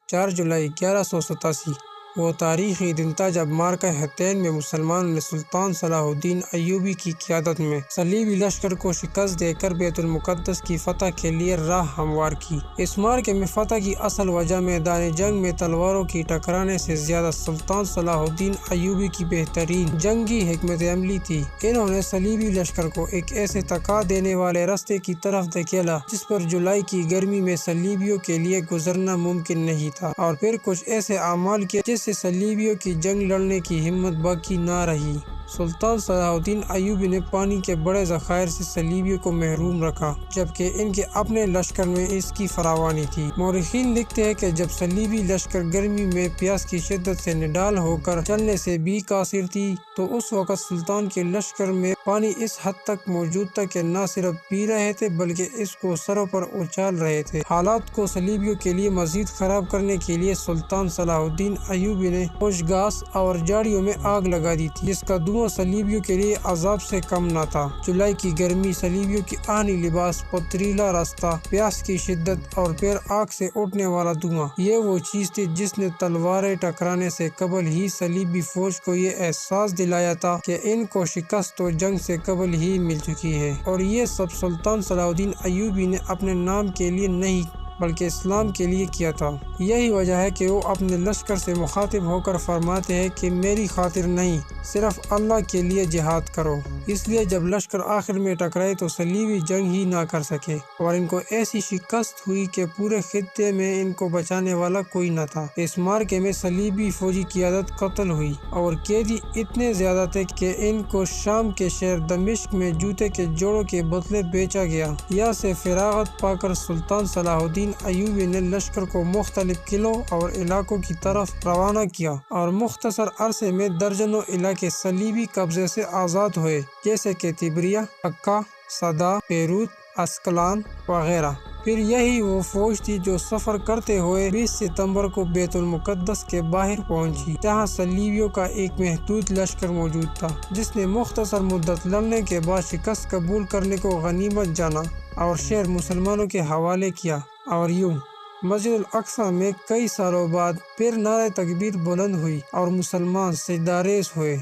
4 جولائی 1187 وہ تاریخی دن تھا جب معرکہ حطین میں مسلمانوں نے سلطان صلاح الدین ایوبی کی قیادت میں صلیبی لشکر کو شکست دے کر بیت المقدس کی فتح کے لیے راہ ہموار کی۔ اس معرکے میں فتح کی اصل وجہ میدان جنگ میں تلواروں کی ٹکرانے سے زیادہ سلطان صلاح الدین ایوبی کی بہترین جنگی حکمت عملی تھی۔ انہوں نے صلیبی لشکر کو ایک ایسے تکا دینے والے راستے کی طرف دھکیلا جس پر جولائی کی گرمی میں صلیبیوں کے لیے گزرنا ممکن نہیں تھا، اور پھر کچھ ایسے اعمال کیے جس سے صلیبیوں کی جنگ لڑنے کی ہمت باقی نہ رہی۔ سلطان صلاح الدین ایوبی نے پانی کے بڑے ذخائر سے صلیبیوں کو محروم رکھا، جبکہ ان کے اپنے لشکر میں اس کی فراوانی تھی۔ مورخین لکھتے ہیں کہ جب صلیبی لشکر گرمی میں پیاس کی شدت سے نڈال ہو کر چلنے سے بھی قاصر تھی، تو اس وقت سلطان کے لشکر میں پانی اس حد تک موجود تھا کہ نہ صرف پی رہے تھے بلکہ اس کو سروں پر اچھال رہے تھے۔ حالات کو صلیبیوں کے لیے مزید خراب کرنے کے لیے سلطان صلاح الدین ایوبی نے خوش گھاس اور جھاڑیوں میں آگ لگا دی تھی، جس کا دھواں صلیبیوں کے لیے عذاب سے کم نہ تھا۔ جولائی کی گرمی، صلیبیوں کی آہنی لباس، پتریلا راستہ، پیاس کی شدت اور پھر آگ سے اٹھنے والا دھواں، یہ وہ چیز تھی جس نے تلواریں ٹکرانے سے قبل ہی صلیبی فوج کو یہ احساس دلایا تھا کہ ان کو شکست تو جنگ سے قبل ہی مل چکی ہے، اور یہ سب سلطان صلاح الدین ایوبی نے اپنے نام کے لیے نہیں بلکہ اسلام کے لیے کیا تھا۔ یہی وجہ ہے کہ وہ اپنے لشکر سے مخاطب ہو کر فرماتے ہیں کہ میری خاطر نہیں، صرف اللہ کے لیے جہاد کرو۔ اس لیے جب لشکر آخر میں ٹکرائے تو صلیبی جنگ ہی نہ کر سکے، اور ان کو ایسی شکست ہوئی کہ پورے خطے میں ان کو بچانے والا کوئی نہ تھا۔ اس معرکے میں صلیبی فوجی قیادت قتل ہوئی، اور قیدی اتنے زیادہ تھے کہ ان کو شام کے شہر دمشق میں جوتے کے جوڑوں کے بدلے بیچا گیا۔ یہاں سے فراغت پا کر سلطان صلاح الدین ایوبی نے لشکر کو مختلف قلعوں اور علاقوں کی طرف روانہ کیا، اور مختصر عرصے میں درجنوں علاقے صلیبی قبضے سے آزاد ہوئے، جیسے کہ تبریہ، عکا، صدا، بیروت، اسکلان وغیرہ۔ پھر یہی وہ فوج تھی جو سفر کرتے ہوئے 20 ستمبر کو بیت المقدس کے باہر پہنچی، جہاں صلیبیوں کا ایک محدود لشکر موجود تھا، جس نے مختصر مدت لڑنے کے بعد شکست قبول کرنے کو غنیمت جانا اور شہر مسلمانوں کے حوالے کیا۔ اور یوں مسجد الاقصی میں کئی سالوں بعد پھر نعرہ تکبیر بلند ہوئی اور مسلمان سجدہ ریز ہوئے۔